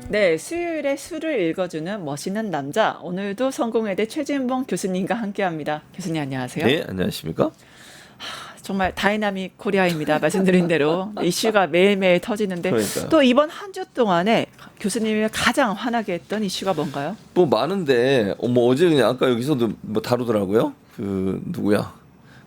네, 수요일에 술을 읽어주는 멋있는 남자. 오늘도 성공회대 최진봉 교수님과 함께합니다. 교수님 안녕하세요. 네, 안녕하십니까? 정말 다이나믹 코리아입니다. 말씀드린 대로 이슈가 매일매일 터지는데 그러니까요. 또 이번 한 주 동안에 교수님이 가장 화나게 했던 이슈가 뭔가요? 뭐 많은데 뭐 어제 그냥 아까 여기서도 뭐 다루더라고요. 그 누구야?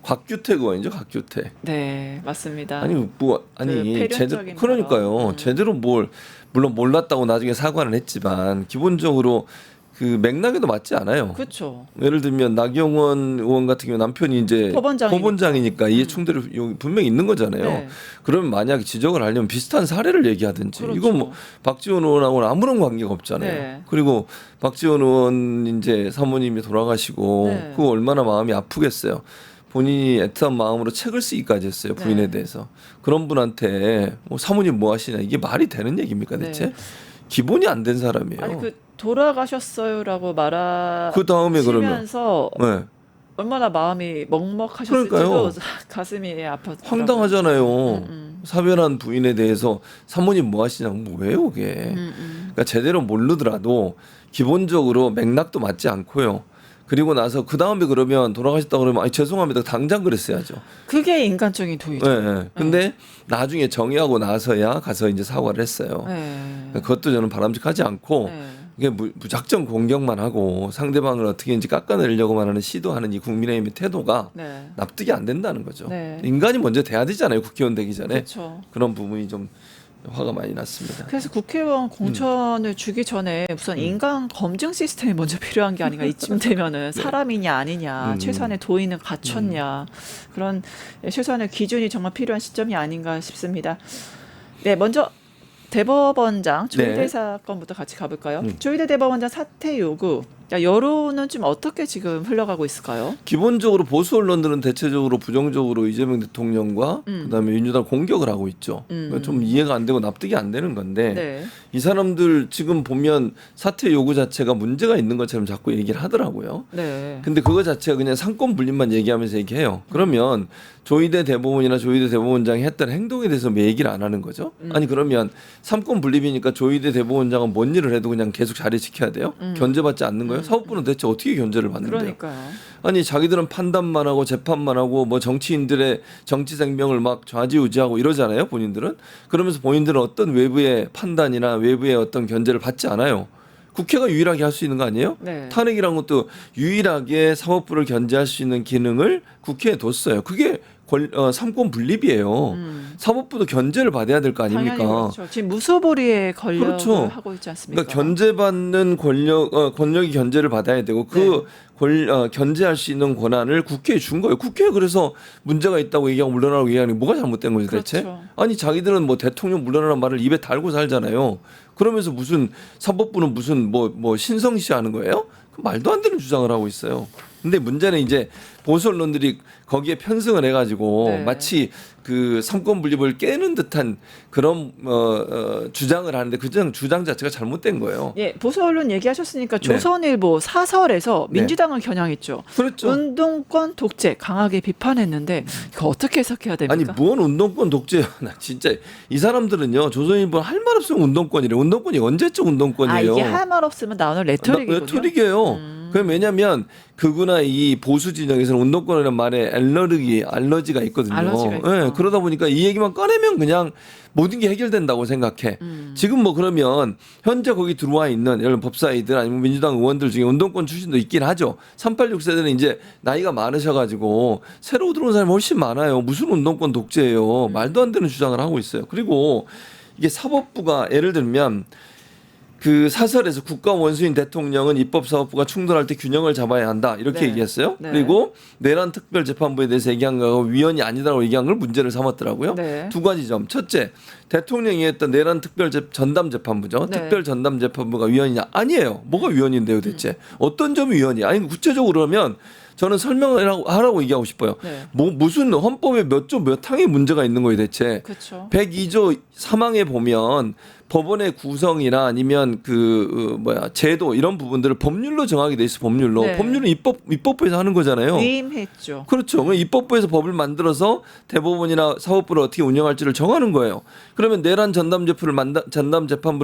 곽규택 의원이죠, 곽규택. 네, 맞습니다. 아니 뭐 아니 제대로 패륜적인 그러니까요. 발언. 제대로 뭘 물론 몰랐다고 나중에 사과는 했지만 기본적으로 그 맥락에도 맞지 않아요. 그렇죠. 예를 들면 나경원 의원 같은 경우 남편이 이제 법원장이니까. 이해 충돌이 분명히 있는 거잖아요. 네. 그러면 만약에 지적을 하려면 비슷한 사례를 얘기하든지 그렇죠. 이건 뭐 박지원 의원하고는 아무런 관계가 없잖아요. 네. 그리고 박지원 의원 이제 사모님이 돌아가시고 네. 그거 얼마나 마음이 아프겠어요. 본인이 애틋한 마음으로 책을 쓰기까지 했어요. 부인에 네. 대해서. 그런 분한테 뭐 사모님 뭐 하시냐 이게 말이 되는 얘기입니까 대체? 네. 기본이 안 된 사람이에요. 아니 그 돌아가셨어요라고 그 다음에 그러면 말하시면서 네. 얼마나 마음이 먹먹하셨을지도 그러니까요. 가슴이 아팠더라고요. 황당하잖아요. 사별한 부인에 대해서 사모님 뭐 하시냐고 뭐 왜요 그게. 그러니까 제대로 모르더라도 기본적으로 맥락도 맞지 않고요. 그리고 나서 그 다음에 그러면 돌아가셨다 그러면 아니 죄송합니다 당장 그랬어야죠. 그게 인간적인 도의죠. 네, 네. 근데 나중에 정의하고 나서야 가서 이제 사과를 했어요. 네. 그것도 저는 바람직하지 않고 네. 이게 무작정 공격만 하고 상대방을 어떻게든지 깎아내리려고만 하는 시도하는 이 국민의힘의 태도가 네. 납득이 안 된다는 거죠. 네. 인간이 먼저 돼야 되잖아요. 국회의원 되기 전에. 그렇죠. 그런 부분이 좀 화가 많이 났습니다. 그래서 국회의원 공천을 주기 전에 우선 인간 검증 시스템이 먼저 필요한 게 아닌가. 이쯤 되면은 사람이냐 아니냐, 최소한의 도의는 갖췄냐, 그런 최소한의 기준이 정말 필요한 시점이 아닌가 싶습니다. 네, 먼저 대법원장 조희대 네. 사건부터 같이 가볼까요? 조희대 대법원장 사퇴 요구. 여론은 좀 어떻게 지금 흘러가고 있을까요? 기본적으로 보수 언론들은 대체적으로 부정적으로 이재명 대통령과 그다음에 민주당 공격을 하고 있죠. 그러니까 좀 이해가 안 되고 납득이 안 되는 건데 네. 이 사람들 지금 보면 사퇴 요구 자체가 문제가 있는 것처럼 자꾸 얘기를 하더라고요. 네. 근데 그거 자체가 그냥 상권 분립만 얘기하면서 얘기해요. 그러면 조희대 대법원이나 조희대 대법원장이 했던 행동에 대해서 왜 얘기를 안 하는 거죠? 아니 그러면 삼권 분립이니까 조희대 대법원장은 뭔 일을 해도 그냥 계속 자리 지켜야 돼요? 견제받지 않는 거예요? 사법부는 대체 어떻게 견제를 받는데요? 그러니까요. 아니 자기들은 판단만 하고 재판만 하고 뭐 정치인들의 정치 생명을 막 좌지우지하고 이러잖아요. 본인들은. 그러면서 본인들은 어떤 외부의 판단이나 외부의 어떤 견제를 받지 않아요. 국회가 유일하게 할 수 있는 거 아니에요? 네. 탄핵이란 것도 유일하게 사법부를 견제할 수 있는 기능을 국회에 뒀어요. 그게 삼권 분립이에요. 사법부도 견제를 받아야 될 거 아닙니까? 당연히 그렇죠. 지금 무소불위의 권력을 그렇죠. 하고 있지 않습니까? 그러니까 견제받는 권력이 견제를 받아야 되고 그 견제할 수 있는 권한을 국회에 준 거예요. 국회에 그래서 문제가 있다고 얘기하고 물러나라고 얘기하는 게 뭐가 잘못된 거지 대체? 그렇죠. 아니 자기들은 뭐 대통령 물러나라는 말을 입에 달고 살잖아요. 그러면서 무슨 사법부는 무슨 뭐 신성시하는 거예요? 그 말도 안 되는 주장을 하고 있어요. 근데 문제는 이제 보수 언론들이 거기에 편승을 해가지고 네. 마치 그 삼권 분립을 깨는 듯한 그런 주장을 하는데 그 주장 자체가 잘못된 거예요. 예, 보수 언론 얘기하셨으니까 조선일보 사설에서 네. 민주당을 겨냥했죠. 그렇죠. 운동권 독재 강하게 비판했는데 이거 어떻게 해석해야 아니 됩니까? 뭔 운동권 독재야. 나 진짜 이 사람들은요. 조선일보 할 말 없으면 운동권이래. 운동권이 언제적 운동권이에요. 이게 할 말 없으면 나오는 레토릭이군요. 레토릭이에요. 그럼 왜냐하면 극우나 이 보수 진영에서는 운동권이라는 말에 알러지가 있거든요. 알러지가 있어. 예, 그러다 보니까 이 얘기만 꺼내면 그냥 모든 게 해결된다고 생각해. 지금 뭐 그러면 현재 거기 들어와 있는 예를 들면 법사위들 아니면 민주당 의원들 중에 운동권 출신도 있긴 하죠. 386 세대는 이제 나이가 많으셔가지고 새로 들어온 사람이 훨씬 많아요. 무슨 운동권 독재예요. 말도 안 되는 주장을 하고 있어요. 그리고 이게 사법부가 예를 들면 그 사설에서 국가 원수인 대통령은 입법사법부가 충돌할 때 균형을 잡아야 한다 이렇게 네. 얘기했어요. 네. 그리고 내란 특별재판부에 대해서 얘기한 거하고 위헌이 아니다라고 얘기한 걸 문제를 삼았더라고요. 네. 두 가지 점. 첫째, 대통령이 했던 내란 전담재판부죠. 네. 특별전담재판부가 위헌이냐? 아니에요. 뭐가 위헌인데요 대체? 어떤 점이 위헌이야? 아니 구체적으로 그러면 저는 설명을 하라고 얘기하고 싶어요. 네. 뭐 무슨 헌법에 몇 조 몇 항에 문제가 있는 거예요 대체? 그렇죠. 102조 3항에 보면 법원의 구성이나 아니면 제도 이런 부분들을 법률로 정하게 돼 있어. 법률로. 네. 법률은 입법부에서 하는 거잖아요. 위임했죠. 그렇죠. 그럼 입법부에서 법을 만들어서 대법원이나 사법부를 어떻게 운영할지를 정하는 거예요. 그러면 내란 전담 재판부를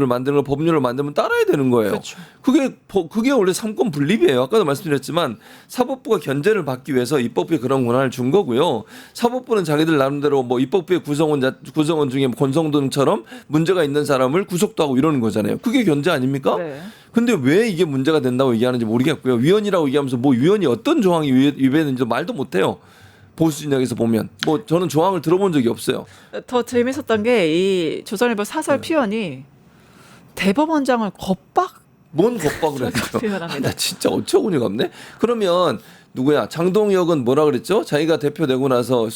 만드는 걸 법률로 만들면 따라야 되는 거예요. 그렇죠. 그게 원래 삼권 분립이에요. 아까도 말씀드렸지만 사법부가 견제를 받기 위해서 입법부에 그런 권한을 준 거고요. 사법부는 자기들 나름대로 뭐 입법부의 구성원 중에 권성동처럼 문제가 있는 사람을 구속도 하고 이러는 거잖아요. 그게 견제 아닙니까? 네. 근데 왜 이게 문제가 된다고 얘기하는지 모르겠고요. 위헌이라고 얘기하면서 뭐 위헌이 어떤 조항이 위배되는지 말도 못해요. 보수 진영에서 보면 뭐 저는 조항을 들어본 적이 없어요. 더 재밌었던 게 이 조선일보 사설 피원이 대법원장을 뭔 겁박을 했죠. 표현합니다. 나 진짜 어처구니가 없네. 그러면 누구야? 장동혁은 뭐라 그랬죠? 자기가 대표되고 나서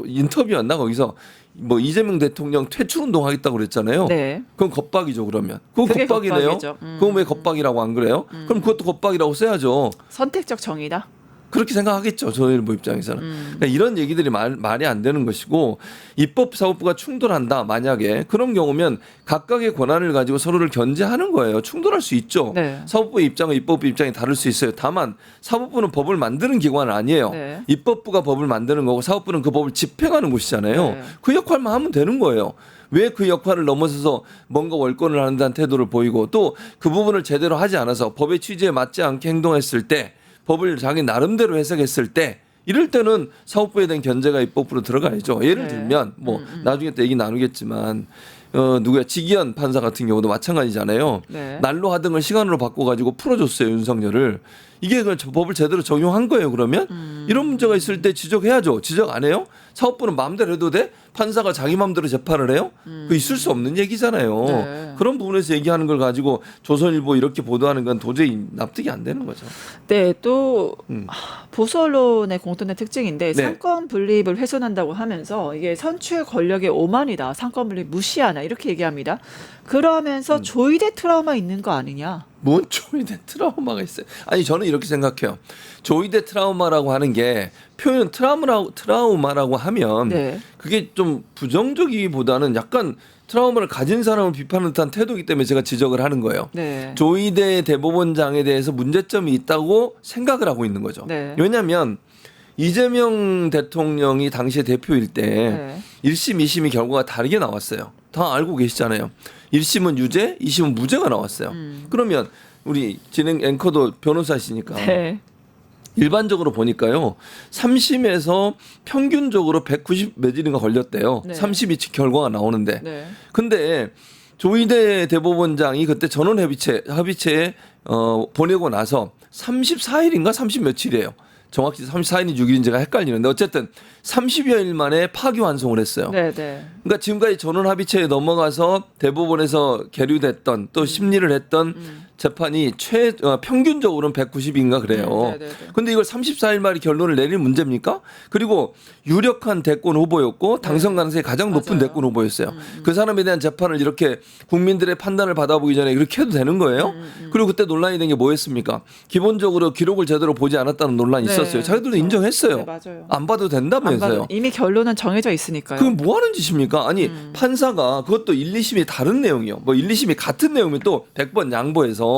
인터뷰였나 거기서 뭐 이재명 대통령 퇴출 운동 하겠다고 그랬잖아요. 네. 그건 겁박이죠 그러면. 그건 그게 겁박이네요. 겁박이죠. 그건 왜 겁박이라고 안 그래요? 그럼 그것도 겁박이라고 써야죠. 선택적 정의다. 그렇게 생각하겠죠. 조선일보 입장에서는. 그러니까 이런 얘기들이 말이 안 되는 것이고 입법 사법부가 충돌한다. 만약에 그런 경우면 각각의 권한을 가지고 서로를 견제하는 거예요. 충돌할 수 있죠. 네. 사법부의 입장과 입법부 입장이 다를 수 있어요. 다만 사법부는 법을 만드는 기관은 아니에요. 네. 입법부가 법을 만드는 거고 사법부는 그 법을 집행하는 곳이잖아요. 네. 그 역할만 하면 되는 거예요. 왜 그 역할을 넘어서서 뭔가 월권을 하는 듯한 태도를 보이고 또 그 부분을 제대로 하지 않아서 법의 취지에 맞지 않게 행동했을 때 법을 자기 나름대로 해석했을 때 이럴 때는 사법부에 대한 견제가 입법부로 들어가야죠. 예를 네. 들면 뭐 나중에 또 얘기 나누겠지만 지기현 판사 같은 경우도 마찬가지잖아요. 네. 날로 하등을 시간으로 바꿔가지고 풀어줬어요 윤석열을. 이게 그 법을 제대로 적용한 거예요 그러면? 이런 문제가 있을 때 지적해야죠. 지적 안 해요? 사법부는 마음대로 해도 돼? 판사가 자기 마음대로 재판을 해요? 그 있을 수 없는 얘기잖아요. 네. 그런 부분에서 얘기하는 걸 가지고 조선일보 이렇게 보도하는 건 도저히 납득이 안 되는 거죠. 네, 또 보수 언론의 공통된 특징인데 네. 상권 분립을 훼손한다고 하면서 이게 선출 권력의 오만이다, 상권 분립 무시하나 이렇게 얘기합니다. 그러면서 조이대 트라우마 있는 거 아니냐? 뭔 조이대 트라우마가 있어요? 아니 저는 이렇게 생각해요. 조이대 트라우마라고 하는 게 표현 트라우마라고 하면 네. 그게 좀 부정적이기보다는 약간 트라우마를 가진 사람을 비판하는 듯한 태도이기 때문에 제가 지적을 하는 거예요. 네. 조이대 대법원장에 대해서 문제점이 있다고 생각을 하고 있는 거죠. 네. 왜냐하면 이재명 대통령이 당시에 대표일 때 네. 1심, 2심이 결과가 다르게 나왔어요. 다 알고 계시잖아요. 1심은 유죄, 2심은 무죄가 나왔어요. 그러면 우리 진행 앵커도 변호사시니까 네. 일반적으로 보니까요. 3심에서 평균적으로 190 매질인가 걸렸대요. 네. 32치 결과가 나오는데. 네. 근데 조이대 대법원장이 그때 전원 합의체에 보내고 나서 34일인가 30 며칠이에요. 정확히 34일인지 6일인지가 헷갈리는데 어쨌든 30여일 만에 파기환송을 했어요. 네, 네. 그러니까 지금까지 전원 합의체에 넘어가서 대법원에서 계류됐던 또 심리를 했던 재판이 평균적으로는 190인가 그래요. 네. 근데 이걸 34일 만에 결론을 내릴 문제입니까? 그리고 유력한 대권 후보였고 당선 가능성이 가장 높은 맞아요. 대권 후보였어요. 그 사람에 대한 재판을 이렇게 국민들의 판단을 받아보기 전에 그렇게 해도 되는 거예요? 그리고 그때 논란이 된 게 뭐였습니까? 기본적으로 기록을 제대로 보지 않았다는 논란이 네. 있었어요. 자기들도 인정했어요. 네, 맞아요. 안 봐도 된다면서요. 이미 결론은 정해져 있으니까요. 그럼 뭐 하는 짓입니까? 아니 판사가 그것도 1, 2심이 다른 내용이요. 뭐 1, 2심이 같은 내용이면 또 100번 양보해서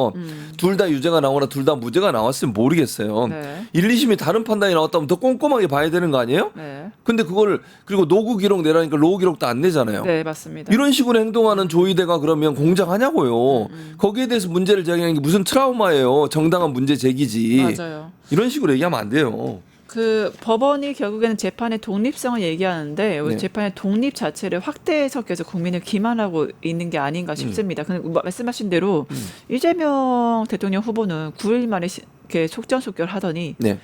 둘 다 유죄가 나오거나 둘 다 무죄가 나왔으면 모르겠어요. 네. 1, 2심이 다른 판단이 나왔다면 더 꼼꼼하게 봐야 되는 거 아니에요? 네. 근데 그걸 그리고 노구 기록 내라니까 로우 기록도 안 내잖아요. 네, 맞습니다. 이런 식으로 행동하는 조이대가 그러면 공정하냐고요. 거기에 대해서 문제를 제기하는 게 무슨 트라우마예요. 정당한 문제 제기지. 맞아요. 이런 식으로 얘기하면 안 돼요. 그 법원이 결국에는 재판의 독립성을 얘기하는데 네. 재판의 독립 자체를 확대 해석해서 국민을 기만하고 있는 게 아닌가 싶습니다. 근데 말씀하신 대로 이재명 대통령 후보는 9일 만에 이렇게 속전속결하더니 네.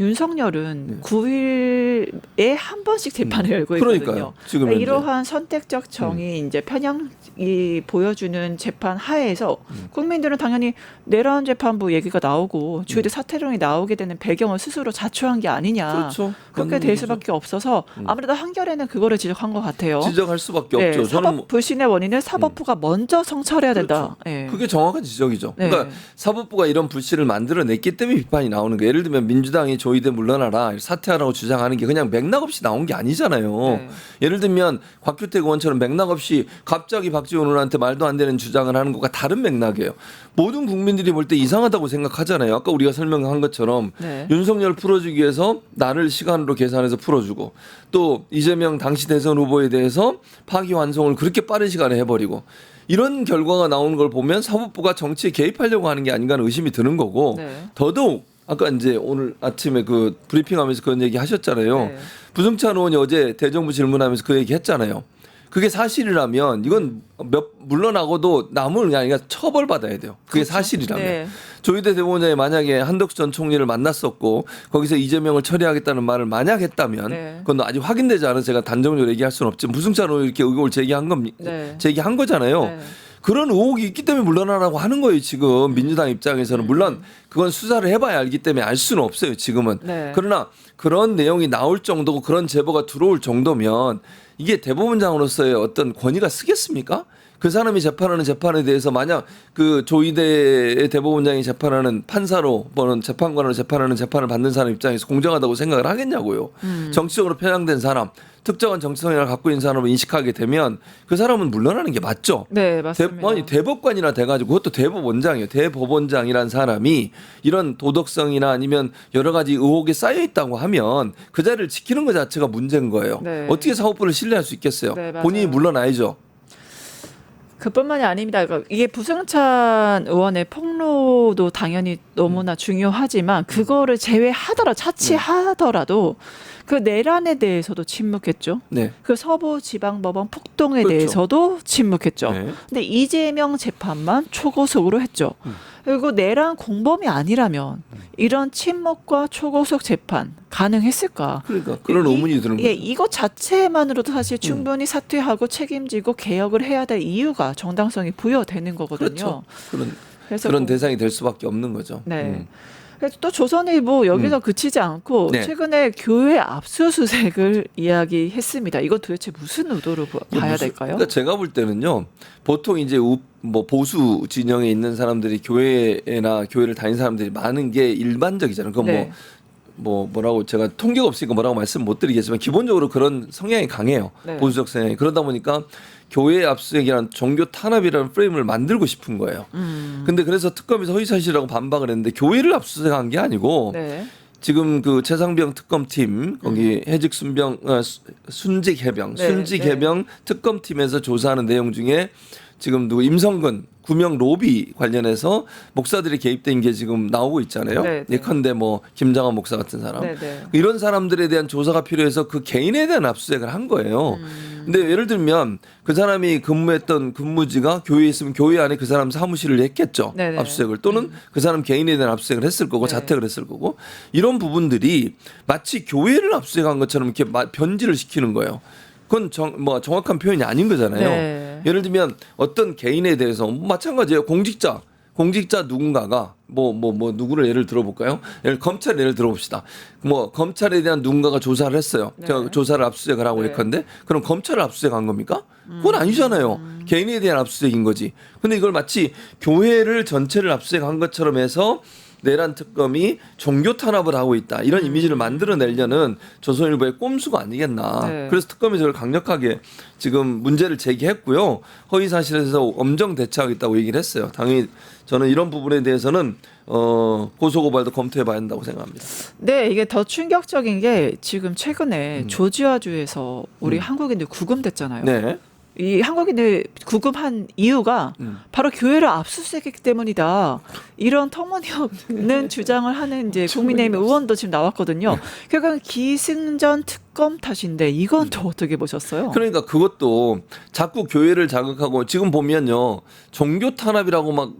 윤석열은 9일에 한 번씩 재판을 열고 있거든요. 그러니까요. 지금 그러니까 현재. 이러한 선택적 정의 이제 편향이 보여주는 재판 하에서 국민들은 당연히 내란 재판부 얘기가 나오고 주의대 사퇴론이 나오게 되는 배경을 스스로 자초한 게 아니냐. 그렇죠. 그렇게 맞는 될 얘기죠. 수밖에 없어서 아무래도 한겨레는 그거를 지적한 것 같아요. 지적할 수밖에 네, 없죠. 저는 사법 불신의 원인은 사법부가 먼저 성찰해야 된다. 네. 그게 정확한 지적이죠. 네. 그러니까 사법부가 이런 불씨를 만들어냈기 때문에 비판이 나오는 거예요. 예를 들면 민주당이 조의대 물러나라 사퇴하라고 주장하는 게 그냥 맥락 없이 나온 게 아니잖아요. 네. 예를 들면 곽규택 의원처럼 맥락 없이 갑자기 박지원 의원한테 말도 안 되는 주장을 하는 것과 다른 맥락이에요. 모든 국민들이 볼 때 이상하다고 생각하잖아요. 아까 우리가 설명한 것처럼 네. 윤석열 풀어주기 위해서 나를 시간으로 계산해서 풀어주고 또 이재명 당시 대선 후보에 대해서 파기환송을 그렇게 빠른 시간에 해버리고 이런 결과가 나오는 걸 보면 사법부가 정치에 개입하려고 하는 게 아닌가 하는 의심이 드는 거고 네. 더더욱 아까 이제 오늘 아침에 그 브리핑하면서 그런 얘기 하셨잖아요. 네. 부승찬 의원이 어제 대정부 질문하면서 그 얘기 했잖아요. 그게 사실이라면 이건 물러나고도 남을 게 아니라 처벌받아야 돼요. 그게 그렇죠. 사실이라면. 네. 조희대 대법원장이 만약에 한덕수 전 총리를 만났었고 거기서 이재명을 처리하겠다는 말을 만약 했다면 네. 그건 아직 확인되지 않아서 제가 단정적으로 얘기할 수는 없지만 부승찬 의원이 이렇게 의혹을 제기한 겁니다. 네. 제기한 거잖아요. 네. 그런 의혹이 있기 때문에 물러나라고 하는 거예요. 지금 민주당 입장에서는 물론 그건 수사를 해봐야 알기 때문에 알 수는 없어요. 지금은. 네. 그러나 그런 내용이 나올 정도고 그런 제보가 들어올 정도면 이게 대법원장으로서의 어떤 권위가 쓰겠습니까? 그 사람이 재판하는 재판에 대해서 만약 그 조희대의 대법원장이 재판하는 판사로 또는 재판관으로 재판하는 재판을 받는 사람 입장에서 공정하다고 생각을 하겠냐고요. 정치적으로 편향된 사람, 특정한 정치 성향을 갖고 있는 사람을 인식하게 되면 그 사람은 물러나는 게 맞죠. 네, 맞습니다. 아니 대법관이나 돼가지고 그것도 대법원장이에요. 대법원장이란 사람이 이런 도덕성이나 아니면 여러 가지 의혹에 쌓여 있다고 하면 그 자리를 지키는 것 자체가 문제인 거예요. 네. 어떻게 사법부를 신뢰할 수 있겠어요? 네, 맞아요. 본인이 물러나야죠. 그뿐만이 아닙니다. 그러니까 이게 부승찬 의원의 폭로도 당연히 너무나 중요하지만 그거를 제외하더라도 차치하더라도 그 내란에 대해서도 침묵했죠. 네. 그 서부지방법원 폭동에 그렇죠. 대해서도 침묵했죠. 네. 근데 이재명 재판만 초고속으로 했죠. 그리고 내란 공범이 아니라면 이런 침묵과 초고속 재판 가능했을까? 그러니까 그런 의문이 드는 거죠. 예, 이것 자체만으로도 사실 충분히 사퇴하고 책임지고 개혁을 해야 될 이유가 정당성이 부여되는 거거든요. 그렇죠. 그래서 그런 대상이 될 수밖에 없는 거죠. 네. 그래서 또 조선일보 여기서 그치지 않고 네. 최근에 교회 압수수색을 이야기했습니다. 이건 도대체 무슨 의도로 봐야 될까요? 그러니까 제가 볼 때는요. 보통 이제 뭐 보수 진영에 있는 사람들이 교회나 교회를 다니는 사람들이 많은 게 일반적이잖아요. 그건 네. 뭐라고 제가 통계가 없으니까 뭐라고 말씀 못 드리겠지만 기본적으로 그런 성향이 강해요. 네. 보수적 성향이. 그러다 보니까 교회 압수수색이라는 종교 탄압이라는 프레임을 만들고 싶은 거예요. 근데 그래서 특검에서 허위사실이라고 반박을 했는데 교회를 압수수색한 게 아니고 네. 지금 그 최상병 특검팀 거기 해직 순직 해병 네, 순직 네. 해병 특검팀에서 조사하는 내용 중에 지금 누구 임성근 구명 로비 관련해서 목사들이 개입된 게 지금 나오고 있잖아요. 네, 네. 예컨대 뭐 김장한 목사 같은 사람. 네, 네. 이런 사람들에 대한 조사가 필요해서 그 개인에 대한 압수수색을 한 거예요. 근데 예를 들면 그 사람이 근무했던 근무지가 교회에 있으면 교회 안에 그 사람 사무실을 했겠죠. 네네. 압수수색을 또는 그 사람 개인에 대한 압수수색을 했을 거고 네. 자택을 했을 거고 이런 부분들이 마치 교회를 압수수색한 것처럼 이렇게 변질을 시키는 거예요. 그건 정확한 표현이 아닌 거잖아요. 네. 예를 들면 어떤 개인에 대해서 마찬가지예요. 공직자 누군가가 뭐 누구를 예를 들어볼까요? 검찰 예를 들어봅시다. 뭐 검찰에 대한 누군가가 조사를 했어요. 네. 제가 조사를 압수수색을 하고 네. 예컨대 그럼 검찰을 압수수색한 겁니까? 그건 아니잖아요. 개인에 대한 압수수색인 거지. 근데 이걸 마치 교회를 전체를 압수수색한 것처럼 해서 내란 특검이 종교 탄압을 하고 있다. 이런 이미지를 만들어내려는 조선일보의 꼼수가 아니겠나. 네. 그래서 특검이 저를 강력하게 지금 문제를 제기했고요. 허위 사실에서 엄정 대처하겠다고 얘기를 했어요. 당연히 저는 이런 부분에 대해서는 고소고발도 검토해봐야 한다고 생각합니다. 네, 이게 더 충격적인 게 지금 최근에 조지아주에서 우리 한국인들 구금됐잖아요. 네. 이 한국인들 구금한 이유가 바로 교회를 압수수색했기 때문이다. 이런 터무니없는 주장을 하는 이제 국민의힘 의원도 지금 나왔거든요. 결국은 기승전 특검 탓인데 이건 또 어떻게 보셨어요? 그러니까 그것도 자꾸 교회를 자극하고 지금 보면요 종교 탄압이라고 막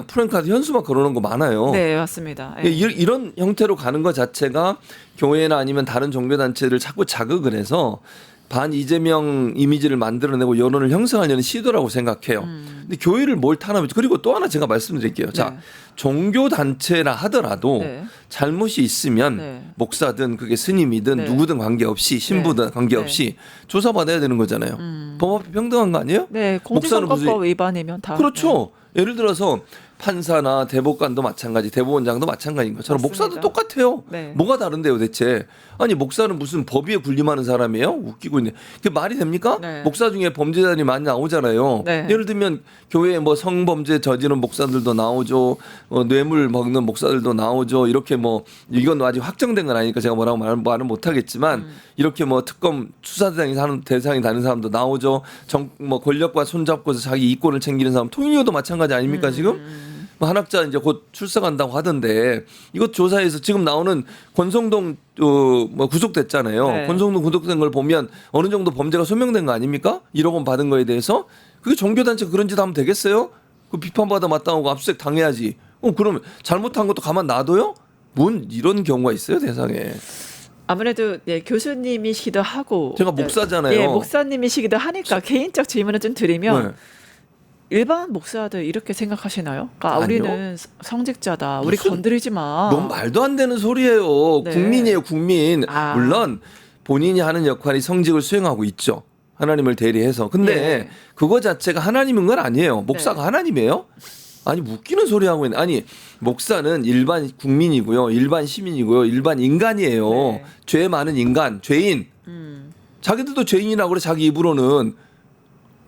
프랭카드 현수막 걸어놓은 거 많아요. 네, 맞습니다. 예. 이런 형태로 가는 것 자체가 교회나 아니면 다른 종교 단체를 자꾸 자극을 해서 반 이재명 이미지를 만들어내고 여론을 형성하려는 시도라고 생각해요. 근데 교회를 뭘 탄압했죠? 그리고 또 하나 제가 말씀드릴게요. 자, 네. 종교 단체라 하더라도 네. 잘못이 있으면 네. 목사든 그게 스님이든 네. 누구든 관계없이 신부든 네. 관계없이 조사받아야 되는 거잖아요. 법 앞에 평등한 거 아니에요? 네, 목사는 무슨 공직선거법 위반이면 다. 그렇죠. 예를 들어서 판사나 대법관도 마찬가지, 대법원장도 마찬가지인 것처럼 맞습니다. 목사도 똑같아요. 네. 뭐가 다른데요, 대체? 아니 목사는 무슨 법 위에 군림하는 사람이에요? 웃기고 있네. 그게 말이 됩니까? 네. 목사 중에 범죄자들이 많이 나오잖아요. 네. 예를 들면 교회에 뭐 성범죄 저지른 목사들도 나오죠, 뇌물 먹는 목사들도 나오죠. 이렇게 뭐 이건 아직 확정된 건 아니니까 제가 뭐라고 말은 못하겠지만 이렇게 뭐 특검 수사 대상이 다른 사람도 나오죠. 뭐 권력과 손잡고서 자기 이권을 챙기는 사람, 통일교도 마찬가지 아닙니까 지금? 뭐 한학자 이제 곧 출석한다고 하던데 이것 조사에서 지금 나오는 권성동 뭐 구속됐잖아요. 네. 권성동 구속된 걸 보면 어느 정도 범죄가 소명된 거 아닙니까? 1억 원 받은 거에 대해서 그게 종교단체가 그런 짓 하면 되겠어요? 그 비판받아 마땅하고 압수수색 당해야지. 그러면 잘못한 것도 가만 놔둬요? 뭔 이런 경우가 있어요 세상에. 아무래도 네, 교수님이시기도 하고 제가 목사잖아요. 예, 목사님이시기도 하니까 개인적 질문을 좀 드리면 네. 일반 목사들 이렇게 생각하시나요? 그러니까 아니요. 우리는 성직자다. 우리 무슨- 건드리지 마. 너무 말도 안 되는 소리예요. 네. 국민이에요, 국민. 아. 물론 본인이 하는 역할이 성직을 수행하고 있죠. 하나님을 대리해서. 근데 예. 그거 자체가 하나님인 건 아니에요. 목사가 네. 하나님이에요? 아니 웃기는 소리 하고 있네. 아니 목사는 일반 국민이고요, 일반 시민이고요, 일반 인간이에요. 네. 죄 많은 인간, 죄인. 자기들도 죄인이라고 그래 자기 입으로는.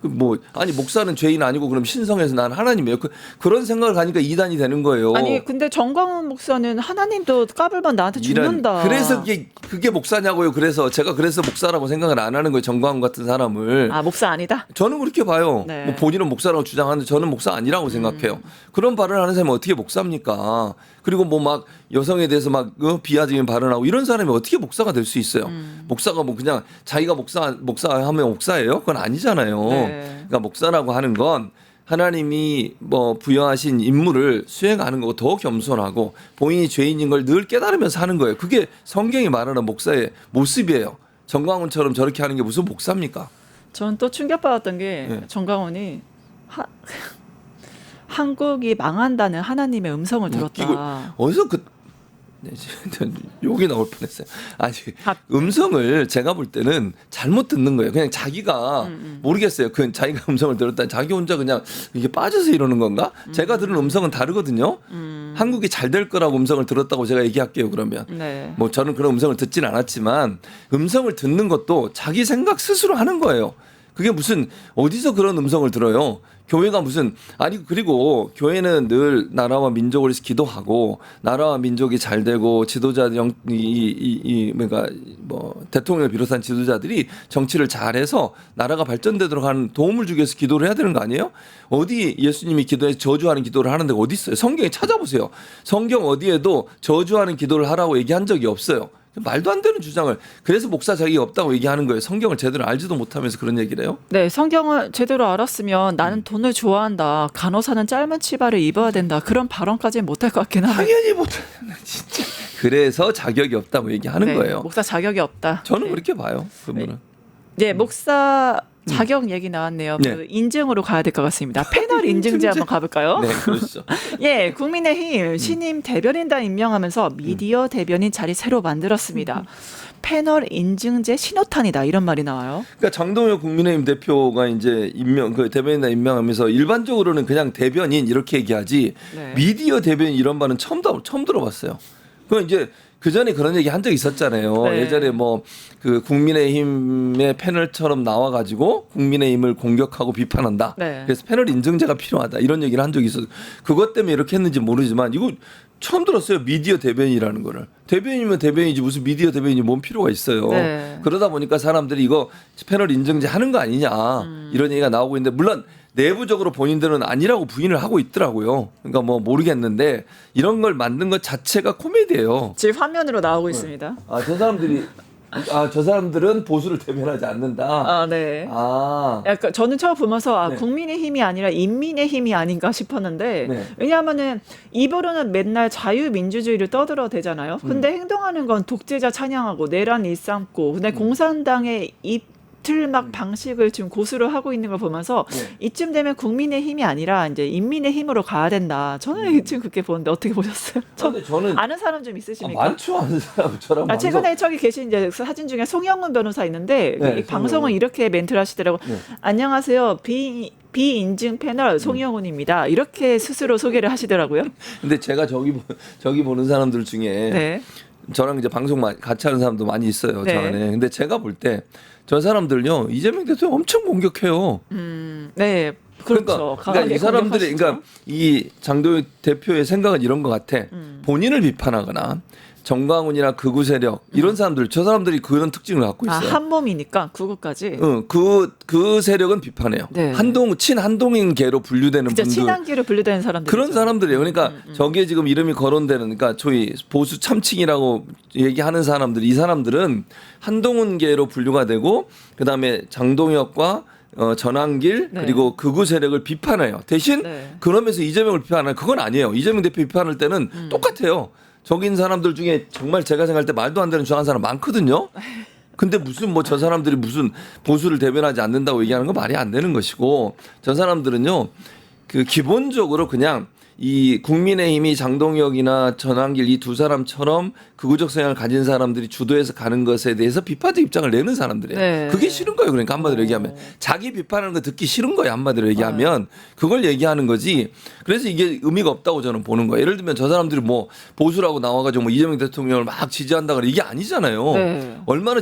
뭐 아니 목사는 죄인 아니고 그럼 신성해서 난 하나님이에요. 그런 생각을 가니까 이단이 되는 거예요. 아니 근데 정광훈 목사는 하나님도 까불면 나한테 죽는다. 그래서 그게 목사냐고요. 그래서 제가 목사라고 생각을 안 하는 거예요. 정광훈 같은 사람을. 아 목사 아니다. 저는 그렇게 봐요. 네. 뭐 본인은 목사라고 주장하는데 저는 목사 아니라고 생각해요. 그런 발언을 하는 사람이 어떻게 목사입니까? 그리고 뭐 막 여성에 대해서 막 비하적인 발언하고 이런 사람이 어떻게 목사가 될 수 있어요? 목사가 뭐 그냥 자기가 목사하면 목사예요? 그건 아니잖아요. 네. 그러니까 목사라고 하는 건 하나님이 뭐 부여하신 임무를 수행하는 거고 더 겸손하고 본인이 죄인인 걸 늘 깨달으면서 하는 거예요. 그게 성경이 말하는 목사의 모습이에요. 정광훈처럼 저렇게 하는 게 무슨 목사입니까? 전 또 충격받았던 게 네. 정광훈이 한국이 망한다는 하나님의 음성을 들었다. 어디서 욕이 나올 뻔했어요. 아니 음성을 제가 볼 때는 잘못 듣는 거예요. 그냥 자기가 모르겠어요. 그 자기가 음성을 들었다. 자기 혼자 그냥 이게 빠져서 이러는 건가? 제가 들은 음성은 다르거든요. 한국이 잘 될 거라고 음성을 들었다고 제가 얘기할게요. 그러면 네. 뭐 저는 그런 음성을 듣진 않았지만 음성을 듣는 것도 자기 생각 스스로 하는 거예요. 그게 무슨 어디서 그런 음성을 들어요? 교회가 무슨 아니 그리고 교회는 늘 나라와 민족을 위해서 기도하고 나라와 민족이 잘 되고 지도자들 그러니까 뭐 대통령을 비롯한 지도자들이 정치를 잘해서 나라가 발전되도록 하는 도움을 주기 위해서 기도를 해야 되는 거 아니에요? 어디 예수님이 기도해서 저주하는 기도를 하는 데가 어디 있어요? 성경에 찾아보세요. 성경 어디에도 저주하는 기도를 하라고 얘기한 적이 없어요. 말도 안 되는 주장을. 그래서 목사 자격이 없다고 얘기하는 거예요. 성경을 제대로 알지도 못하면서 그런 얘기를 해요. 네, 성경을 제대로 알았으면 나는 돈을 좋아한다. 간호사는 짧은 치마를 입어야 된다. 그런 발언까지는 못할 것 같긴 하네요. 당연히 못하는 진짜. 그래서 자격이 없다고 얘기하는 네, 거예요. 목사 자격이 없다. 저는 네. 그렇게 봐요. 그분은. 네, 목사 자격 얘기 나왔네요. 네. 그 인증으로 가야 될 것 같습니다. 패널 인증제 한번 가볼까요? 네, 그렇죠. 예, 국민의힘 신임 대변인단 임명하면서 미디어 대변인 자리 새로 만들었습니다. 패널 인증제 신호탄이다 이런 말이 나와요. 그러니까 장동혁 국민의힘 대표가 이제 대변인단 임명하면서 일반적으로는 그냥 대변인 이렇게 얘기하지 네. 미디어 대변인 이런 말은 처음 들어봤어요. 그 이제 그 전에 그런 얘기 한 적 있었잖아요. 네. 예전에 뭐 그 국민의힘의 패널처럼 나와가지고 국민의힘을 공격하고 비판한다. 네. 그래서 패널 인증제가 필요하다 이런 얘기를 한 적이 있어요. 그것 때문에 이렇게 했는지 모르지만 이거 처음 들었어요. 미디어 대변인이라는 거를. 대변인이면 대변인이지 무슨 미디어 대변인이 뭔 필요가 있어요. 네. 그러다 보니까 사람들이 이거 패널 인증제 하는 거 아니냐 이런 얘기가 나오고 있는데 물론 내부적으로 본인들은 아니라고 부인을 하고 있더라고요. 그러니까 뭐 모르겠는데 이런 걸 만든 것 자체가 코미디예요. 지금 화면으로 나오고 있습니다. 저 사람들은 보수를 대변하지 않는다. 아, 네. 약간 저는 처음 보면서 네. 국민의힘이 아니라 인민의힘이 아닌가 싶었는데 네. 왜냐하면은 입으로는 맨날 자유민주주의를 떠들어대잖아요. 근데 행동하는 건 독재자 찬양하고 내란 일삼고 근데 공산당의 입틀막 방식을 지금 고수를 하고 있는 걸 보면서 이쯤 되면 국민의힘이 아니라 이제 인민의힘으로 가야 된다. 저는 지금 그렇게 보는데 어떻게 보셨어요? 근데 저는 아는 사람 좀 있으십니까? 많죠, 아는 사람 저랑 최근에 저기 계신 이제 사진 중에 송영문 변호사 있는데 네, 이 방송은 이렇게 멘트를 하시더라고. 네. 안녕하세요. 비인증 패널 송영훈입니다. 이렇게 스스로 소개를 하시더라고요. 근데 제가 저기 보는 사람들 중에 네. 저랑 이제 방송 같이 하는 사람도 많이 있어요. 네. 저 안에. 근데 제가 볼 때 저 사람들요 이재명 대통령 엄청 공격해요. 네. 그렇죠. 그러니까 이 사람들이 그러니까 이 장도연 대표의 생각은 이런 것 같아. 본인을 비판하거나 정광훈이나 극우 세력 이런 사람들 저 사람들이 그런 특징을 갖고 있어요. 한 몸이니까 구구까지. 그 세력은 비판해요. 네. 친한동인계로 분류되는 그쵸, 분들 친한계로 분류되는 사람들 그런 사람들이에요. 그러니까 저기에 지금 이름이 거론되는 그러니까 소위 보수 참칭이라고 얘기하는 사람들 이 사람들은 한동훈계로 분류가 되고 그다음에 장동혁과 전환길 네. 그리고 극우 세력을 비판해요. 대신 네. 그러면서 이재명을 비판하는 그건 아니에요. 이재명 대표 비판할 때는 똑같아요. 저긴 사람들 중에 정말 제가 생각할 때 말도 안 되는 주장하는 사람 많거든요. 근데 무슨 뭐 저 사람들이 무슨 보수를 대변하지 않는다고 얘기하는 건 말이 안 되는 것이고 저 사람들은요 그 기본적으로 그냥 이 국민의힘이 장동혁이나 전환길 이 두 사람처럼 극우적 성향을 가진 사람들이 주도해서 가는 것에 대해서 비판적 입장을 내는 사람들이에요. 네. 그게 싫은 거예요. 그러니까 한마디로 얘기하면 자기 비판하는 거 듣기 싫은 거예요. 한마디로 얘기하면 그걸 얘기하는 거지. 그래서 이게 의미가 없다고 저는 보는 거예요. 예를 들면 저 사람들이 뭐 보수라고 나와가지고 뭐 이재명 대통령을 막 지지한다 그래 이게 아니잖아요. 네. 얼마나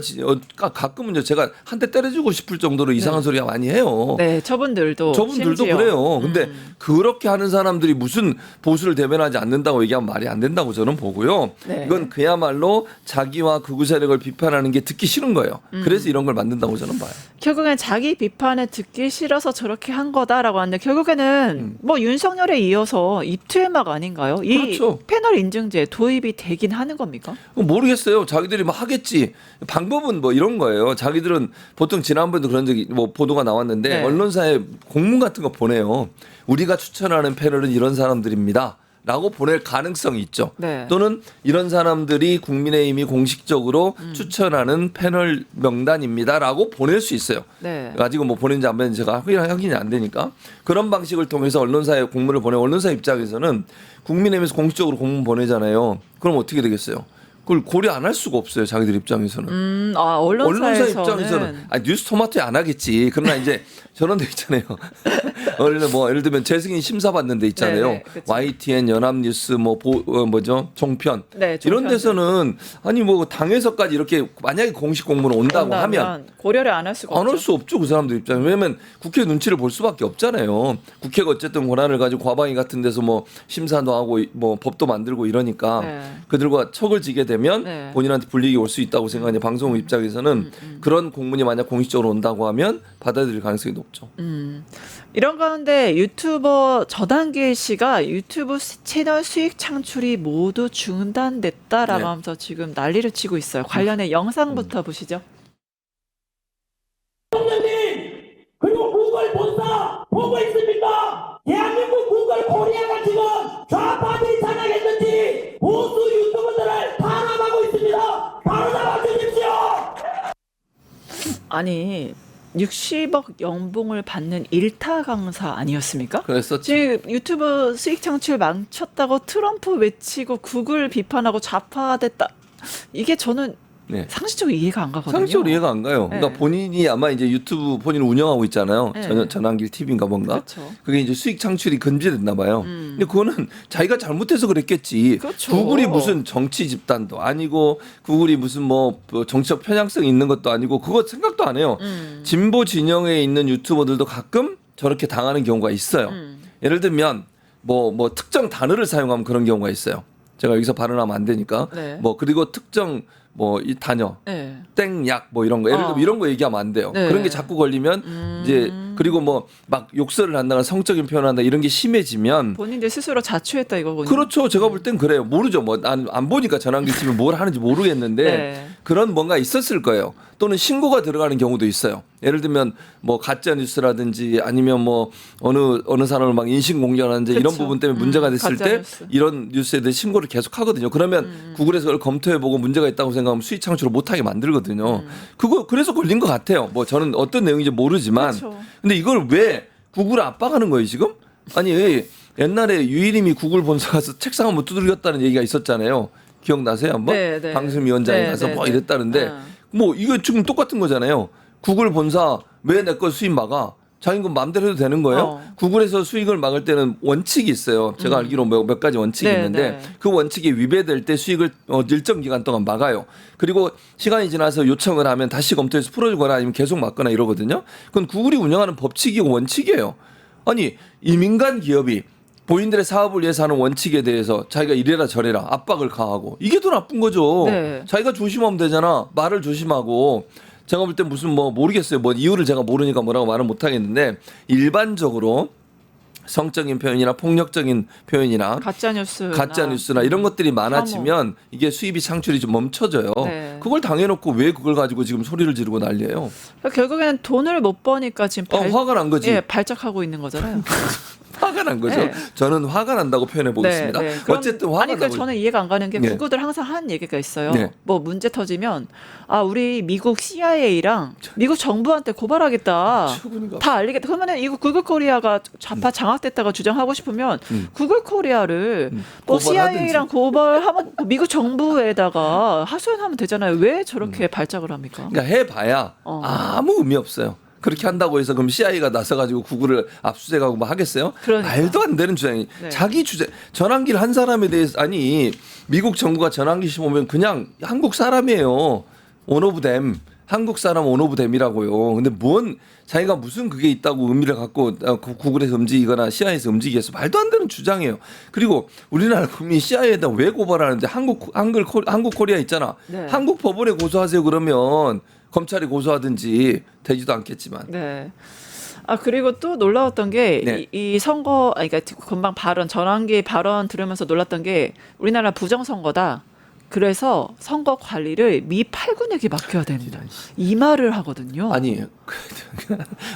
가끔은요 제가 한 대 때려주고 싶을 정도로 이상한 소리가 많이 해요. 네, 저분들도 심지어. 그래요. 근데 그렇게 하는 사람들이 무슨 보수를 대변하지 않는다고 얘기하면 말이 안 된다고 저는 보고요. 네. 이건 그야말로 자기와 극우 세력을 비판하는 게 듣기 싫은 거예요. 그래서 이런 걸 만든다고 저는 봐요. 결국엔 자기 비판을 듣기 싫어서 저렇게 한 거다라고 하는데 결국에는 뭐 윤석열에 이어서 입틀막 아닌가요? 이 그렇죠. 패널 인증제 도입이 되긴 하는 겁니까? 모르겠어요. 자기들이 막 하겠지. 방법은 뭐 이런 거예요. 자기들은 보통 지난번에도 그런 적이 뭐 보도가 나왔는데 네. 언론사에 공문 같은 거 보내요. 우리가 추천하는 패널은 이런 사람들입니다. 라고 보낼 가능성이 있죠. 네. 또는 이런 사람들이 국민의힘이 공식적으로 추천하는 패널 명단입니다라고 보낼 수 있어요. 네. 아직은 뭐 보낸지 안 보낸지 제가 확인이 안 되니까 그런 방식을 통해서 언론사에 공문을 보내 언론사 입장에서는 국민의힘에서 공식적으로 공문 보내잖아요. 그럼 어떻게 되겠어요? 그걸 고려 안 할 수가 없어요. 자기들 입장에서는. 언론사 입장에서는 뉴스토마토에 안 하겠지. 그러나 이제 저런 데 있잖아요. 예를 들면 재승인 심사 받는 데 있잖아요. 네네, 그쵸. YTN, 연합뉴스, 종편. 네, 이런 데서는 아니 뭐 당에서까지 이렇게 만약에 공식 공문을 온다고 하면 고려를 안 할 수가 없죠. 안 할 수 없죠. 그 사람들 입장에. 왜냐하면 국회 눈치를 볼 수밖에 없잖아요. 국회가 어쨌든 권한을 가지고 과방위 같은 데서 뭐 심사도 하고 뭐 법도 만들고 이러니까 네. 그들과 척을 지게 되면 네. 본인한테 불이익이 올 수 있다고 생각하는 방송 입장에서는 그런 공문이 만약 공식적으로 온다고 하면 받아들일 가능성이 높죠. 이런 가운데 유튜버 전환길 씨가 유튜브 채널 수익 창출이 모두 중단됐다라고 네. 하면서 지금 난리를 치고 있어요. 관련해 영상부터 보시죠. 대통령님 그리고 구글 본사 보고 있습니까? 대한민국 구글 코리아가 지금 좌파들이 장악했는지 보수 유튜버들을 탄압하고 있습니다. 바로 잡아주십시오. 아니 60억 연봉을 받는 일타 강사 아니었습니까? 그랬었지. 지금 유튜브 수익 창출 망쳤다고 트럼프 외치고 구글 비판하고 좌파됐다. 이게 저는 네. 상식적으로 이해가 안 가거든요. 상식적으로 이해가 안 가요. 네. 그러니까 본인이 아마 이제 유튜브 본인 운영하고 있잖아요. 네. 전환길 TV인가 뭔가. 그렇죠. 그게 이제 수익 창출이 금지됐나 봐요. 근데 그거는 자기가 잘못해서 그랬겠지. 그렇죠. 구글이 무슨 정치 집단도 아니고 구글이 무슨 뭐 정치적 편향성이 있는 것도 아니고 그거 생각도 안 해요. 진보 진영에 있는 유튜버들도 가끔 저렇게 당하는 경우가 있어요. 예를 들면 뭐 특정 단어를 사용하면 그런 경우가 있어요. 제가 여기서 발언하면 안 되니까. 네. 뭐 그리고 특정 뭐 이 단어 네. 땡약 뭐 이런 거 예를 들면 이런 거 얘기하면 안 돼요. 네. 그런 게 자꾸 걸리면 이제 그리고 뭐 막 욕설을 한다거나 성적인 표현을 한다 이런 게 심해지면 본인들 스스로 자초했다 이거군요. 그렇죠. 제가 볼 땐 그래요. 모르죠. 뭐 안 보니까 전환기 팀이 뭘 하는지 모르겠는데 네. 그런 뭔가 있었을 거예요. 또는 신고가 들어가는 경우도 있어요. 예를 들면 뭐 가짜 뉴스라든지 아니면 뭐 어느 사람을 막 인신 공격하는지 이런 그렇죠. 부분 때문에 문제가 됐을 가짜 때 뉴스. 이런 뉴스에 대해 신고를 계속 하거든요. 그러면 구글에서 그걸 검토해보고 문제가 있다고 생각하면 수익 창출을 못하게 만들거든요. 그래서 걸린 것 같아요. 뭐 저는 어떤 내용인지 모르지만 그렇죠. 근데 이걸 왜 구글을 압박하는 거예요 지금? 아니 옛날에 유일임이 구글 본사 가서 책상 한번 두드렸다는 얘기가 있었잖아요. 기억나세요 한번? 네, 네. 방송위원장이 네, 가서 네, 뭐 네. 이랬다는데 뭐 이거 지금 똑같은 거잖아요. 구글 본사 왜 내 거 수입 막아? 자기 건 마음대로 해도 되는 거예요? 구글에서 수익을 막을 때는 원칙이 있어요. 제가 알기로 몇 가지 원칙이 네, 있는데 네. 그 원칙이 위배될 때 수익을 일정 기간 동안 막아요. 그리고 시간이 지나서 요청을 하면 다시 검토해서 풀어주거나 아니면 계속 막거나 이러거든요. 그건 구글이 운영하는 법칙이고 원칙이에요. 아니 이 민간 기업이 본인들의 사업을 위해서 하는 원칙에 대해서 자기가 이래라 저래라 압박을 가하고 이게 더 나쁜 거죠. 네. 자기가 조심하면 되잖아. 말을 조심하고 제가 볼 때 무슨 뭐 모르겠어요. 뭐 이유를 제가 모르니까 뭐라고 말은 못 하겠는데 일반적으로 성적인 표현이나 폭력적인 표현이나 가짜 뉴스나 이런 것들이 많아지면 이게 수입이 창출이 좀 멈춰져요. 네. 그걸 당해놓고 왜 그걸 가지고 지금 소리를 지르고 난리예요. 그러니까 결국에는 돈을 못 버니까 지금 화가 난 거지. 예, 발작하고 있는 거잖아요. 화가 난 거죠. 네. 저는 화가 난다고 표현해 보겠습니다. 그럼- 어쨌든 화가 아니, 그러니까 나고 저는 이해가 안 가는 게 네. 구글들 항상 하는 얘기가 있어요. 네. 뭐 문제 터지면 우리 미국 CIA랑 미국 정부한테 고발하겠다. 최고니까. 다 알리겠다. 그러면은 이거 구글 코리아가 좌파 장악됐다가 주장하고 싶으면 구글 코리아를 뭐 고발하든지. CIA랑 고발하면 미국 정부에다가 하소연하면 되잖아요. 왜 저렇게 발작을 합니까? 그러니까 해봐야 아무 의미 없어요. 그렇게 한다고 해서 그럼 CIA가 나서가지고 구글을 압수수색하고 뭐 하겠어요? 그러니까. 말도 안 되는 주장이. 네. 자기 주제 전환기를 한 사람에 대해서 아니 미국 정부가 전환기 씨 보면 그냥 한국 사람이에요. 원 오브 댐. 한국 사람 원 오브 댐이라고요. 근데 뭔 자기가 무슨 그게 있다고 의미를 갖고 구글에서 움직이거나 CIA에서 움직이겠어. 말도 안 되는 주장이에요. 그리고 우리나라 국민이 CIA에다 왜 고발하는데 한국 코리아 있잖아. 네. 한국 법원에 고소하세요 그러면 검찰이 고소하든지 되지도 않겠지만. 네. 그리고 또 놀라웠던 게 네. 이 선거, 그러니까 금방 전환기 발언 들으면서 놀랐던 게 우리나라 부정선거다. 그래서 선거 관리를 미 8군에게 맡겨야 된다. 이 말을 하거든요. 아니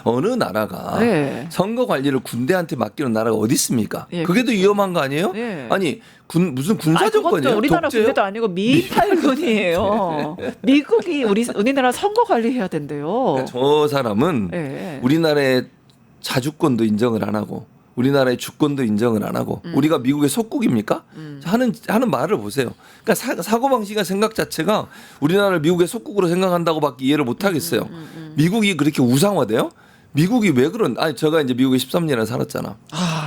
어느 나라가 네. 선거 관리를 군대한테 맡기는 나라가 어디 있습니까? 예, 그게 더 위험한 거 아니에요? 네. 아니 무슨 군사 그것도 정권이에요? 우리나라 독재요? 군대도 아니고 미 8군이에요. 미국이 우리나라 선거 관리해야 된대요. 그러니까 저 사람은 네. 우리나라의 자주권도 인정을 안 하고 우리나라의 주권도 인정을 안 하고 우리가 미국의 속국입니까? 하는 말을 보세요. 그러니까 사고방식과 생각 자체가 우리나라를 미국의 속국으로 생각한다고밖에 이해를 못 하겠어요. 미국이 그렇게 우상화돼요? 미국이 왜 그런? 아니 제가 이제 미국에 13년이나 살았잖아.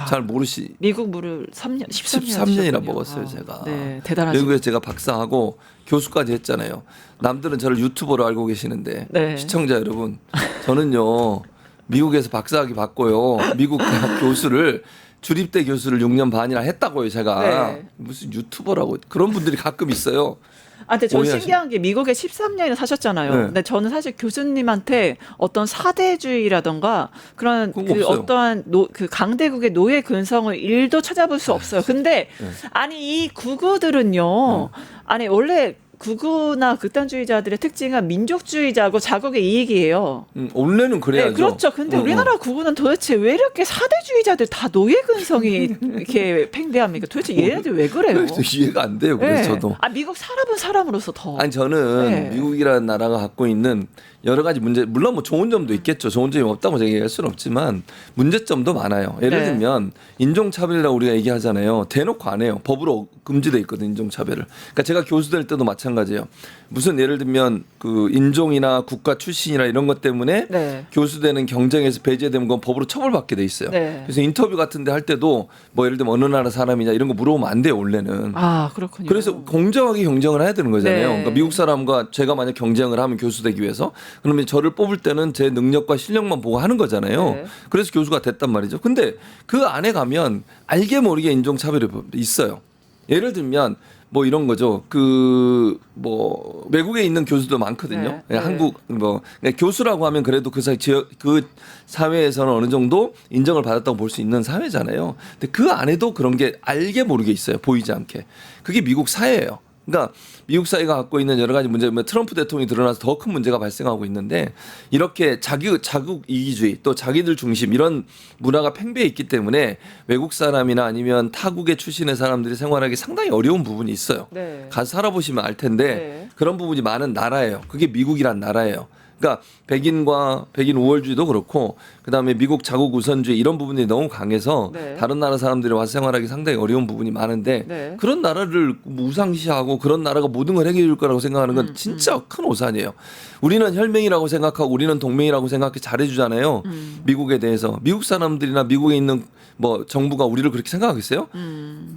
잘 모르시. 미국 물을 3년, 13년이나 먹었어요 제가. 네, 대단하죠. 미국에서 제가 박사하고 교수까지 했잖아요. 남들은 저를 유튜버로 알고 계시는데 네. 시청자 여러분, 저는요 미국에서 박사학위 받고요 미국 대학 교수를 주립대 교수를 6년 반이나 했다고요 제가. 네. 무슨 유튜버라고 그런 분들이 가끔 있어요. 근데 저 오해하시- 신기한 게 미국에 13년이나 사셨잖아요. 네. 근데 저는 사실 교수님한테 어떤 사대주의라던가 그런 그런 그 거 없어요. 어떠한 그 강대국의 노예 근성을 일도 찾아볼 수 없어요. 근데 네. 아니 이 구구들은요. 아니 원래 극우나 극단주의자들의 특징은 민족주의자고 자국의 이익이에요. 원래는 그래야죠. 네, 그렇죠. 근데 응, 우리나라 극우는 도대체 왜 이렇게 사대주의자들 다 노예 근성이 이렇게 팽배합니까? 도대체 얘네들 왜 그래요? 그래서 이해가 안 돼요. 그래서 네. 저도. 미국 사람은 사람으로서 더. 아니 저는 네. 미국이라는 나라가 갖고 있는 여러 가지 문제, 물론 뭐 좋은 점도 있겠죠. 좋은 점이 없다고 제가 얘기할 수는 없지만 문제점도 많아요. 예를 네. 들면 인종차별이라고 우리가 얘기하잖아요. 대놓고 안 해요. 법으로 금지돼 있거든 인종차별을. 그러니까 제가 교수 될 때도 마찬가지예요. 무슨 예를 들면 그 인종이나 국가 출신이나 이런 것 때문에 네. 교수 되는 경쟁에서 배제되면 그건 법으로 처벌받게 돼 있어요. 네. 그래서 인터뷰 같은데 할 때도 뭐 예를 들면 어느 나라 사람이냐 이런 거 물어보면 안 돼요 원래는. 그렇군요. 그래서 공정하게 경쟁을 해야 되는 거잖아요. 네. 그러니까 미국 사람과 제가 만약 경쟁을 하면 교수 되기 위해서 그러면 저를 뽑을 때는 제 능력과 실력만 보고 하는 거잖아요. 네. 그래서 교수가 됐단 말이죠. 근데 그 안에 가면 알게 모르게 인종차별이 있어요. 예를 들면 뭐 이런 거죠. 그 뭐 외국에 있는 교수도 많거든요. 네. 한국 뭐 그러니까 교수라고 하면 그래도 그 사회에서는 어느 정도 인정을 받았다고 볼 수 있는 사회잖아요. 근데 그 안에도 그런 게 알게 모르게 있어요. 보이지 않게. 그게 미국 사회예요. 그러니까 미국 사회가 갖고 있는 여러 가지 문제, 트럼프 대통령이 드러나서 더 큰 문제가 발생하고 있는데 이렇게 자국 이기주의 또 자기들 중심 이런 문화가 팽배해 있기 때문에 외국 사람이나 아니면 타국의 출신의 사람들이 생활하기 상당히 어려운 부분이 있어요. 네. 가서 살아보시면 알 텐데 네. 그런 부분이 많은 나라예요. 그게 미국이란 나라예요. 그러니까 백인 우월주의도 그렇고 그다음에 미국 자국 우선주의 이런 부분이 너무 강해서 네. 다른 나라 사람들이 와서 생활하기 상당히 어려운 부분이 많은데 네. 그런 나라를 무상시하고 그런 나라가 모든 걸 해결해 줄 거라고 생각하는 건 진짜 큰 오산이에요. 우리는 혈맹이라고 생각하고 우리는 동맹이라고 생각해 잘해주잖아요. 미국에 대해서 미국 사람들이나 미국에 있는 뭐 정부가 우리를 그렇게 생각하겠어요?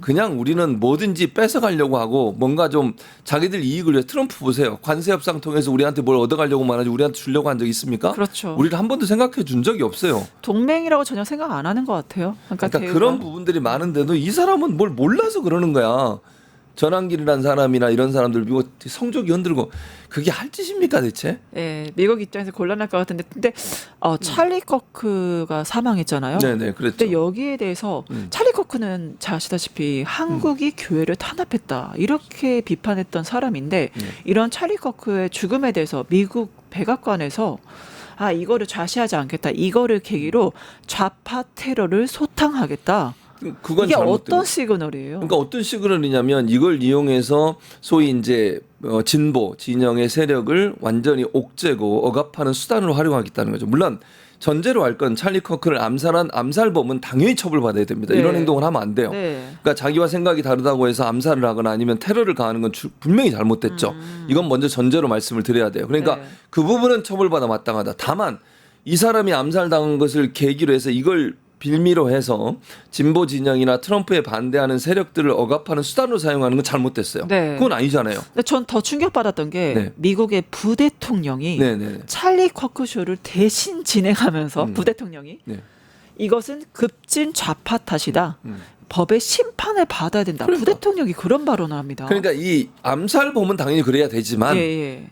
그냥 우리는 뭐든지 뺏어가려고 하고 뭔가 좀 자기들 이익을 위해 트럼프 보세요. 관세 협상 통해서 우리한테 뭘 얻어가려고만 하지 우리한테 주려고 한 적 있습니까? 그렇죠. 우리를 한 번도 생각해 준 적이 없어요. 동맹이라고 전혀 생각 안 하는 것 같아요. 그러니까 그러니까 그런 부분들이 많은데도 이 사람은 뭘 몰라서 그러는 거야. 전환길이라는 사람이나 이런 사람들 미국 성적이 흔들고 그게 할 짓입니까 대체? 예, 미국 입장에서 곤란할 것 같은데 근데 찰리 커크가 사망했잖아요. 네네 그랬죠. 근데 여기에 대해서 찰리 커크는 잘 아시다시피 한국이 교회를 탄압했다 이렇게 비판했던 사람인데 이런 찰리 커크의 죽음에 대해서 미국 백악관에서 이거를 좌시하지 않겠다. 이거를 계기로 좌파 테러를 소탕하겠다. 그건 이게 잘못된 어떤 거예요. 시그널이에요? 그러니까 어떤 시그널이냐면 이걸 이용해서 소위 이제 진보 진영의 세력을 완전히 옥죄고 억압하는 수단으로 활용하겠다는 거죠. 물론 전제로 할 건 찰리 커크를 암살한 암살범은 당연히 처벌받아야 됩니다. 네. 이런 행동을 하면 안 돼요. 네. 그러니까 자기와 생각이 다르다고 해서 암살을 하거나 아니면 테러를 가하는 건 분명히 잘못됐죠. 이건 먼저 전제로 말씀을 드려야 돼요. 그러니까 네. 그 부분은 처벌받아 마땅하다. 다만 이 사람이 암살당한 것을 계기로 해서 이걸 빌미로 해서 진보 진영이나 트럼프에 반대하는 세력들을 억압하는 수단으로 사용하는 건 잘못됐어요. 네. 그건 아니잖아요. 근데 전 더 충격받았던 게 네. 미국의 부대통령이 네네. 찰리 커크 쇼를 대신 진행하면서 부대통령이 네. 이것은 급진 좌파 탓이다. 법의 심판을 받아야 된다. 그러니까. 부대통령이 그런 발언을 합니다. 그러니까 이 암살범은 당연히 그래야 되지만 예, 예.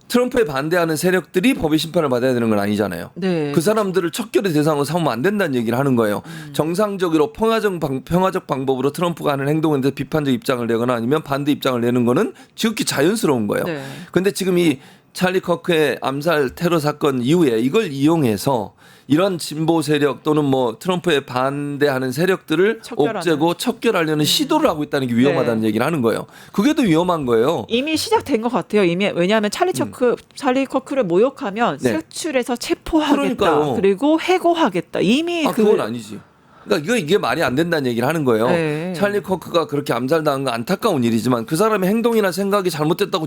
트럼프에 반대하는 세력들이 법의 심판을 받아야 되는 건 아니잖아요. 네. 그 사람들을 척결의 대상으로 삼으면 안 된다는 얘기를 하는 거예요. 정상적으로 평화적 방법으로 트럼프가 하는 행동에 대해서 비판적 입장을 내거나 아니면 반대 입장을 내는 거는 지극히 자연스러운 거예요. 네. 그런데 지금 이 찰리 커크의 암살 테러 사건 이후에 이걸 이용해서 이런 진보 세력 또는 뭐 트럼프에 반대하는 세력들을 척결하는. 옥죄고 척결하려는 시도를 하고 있다는 게 위험하다는 네. 얘기를 하는 거예요. 그게 더 위험한 거예요. 이미 시작된 것 같아요. 이미 왜냐하면 찰리 커크를 모욕하면 네. 색출해서 체포하겠다. 그러니까요. 그리고 해고하겠다. 이미 그건 아니지. 그러니까 이게 말이 안 된다는 얘기를 하는 거예요. 네. 찰리 커크가 그렇게 암살당한 건 안타까운 일이지만 그 사람의 행동이나 생각이 잘못됐다고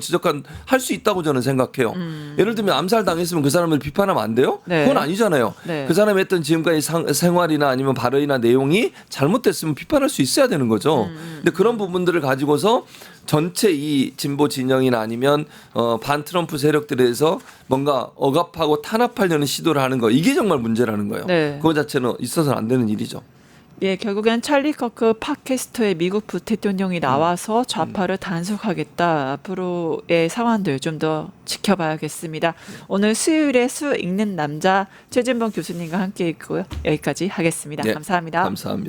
할 수 있다고 저는 생각해요. 예를 들면 암살당했으면 그 사람을 비판하면 안 돼요? 네. 그건 아니잖아요. 네. 그 사람이 했던 지금까지 생활이나 아니면 발언이나 내용이 잘못됐으면 비판할 수 있어야 되는 거죠. 근데 그런 부분들을 가지고서 전체 이 진보 진영이나 아니면 반 트럼프 세력들에 대해서 뭔가 억압하고 탄압하려는 시도를 하는 거 이게 정말 문제라는 거예요. 네. 그거 자체는 있어서는 안 되는 일이죠. 예, 결국엔 찰리 커크 팟캐스트에 미국 부대통령이 나와서 좌파를 단속하겠다. 앞으로의 상황들 좀 더 지켜봐야겠습니다. 오늘 수요일에 수 읽는 남자 최진범 교수님과 함께 있고요. 여기까지 하겠습니다. 네, 감사합니다. 감사합니다.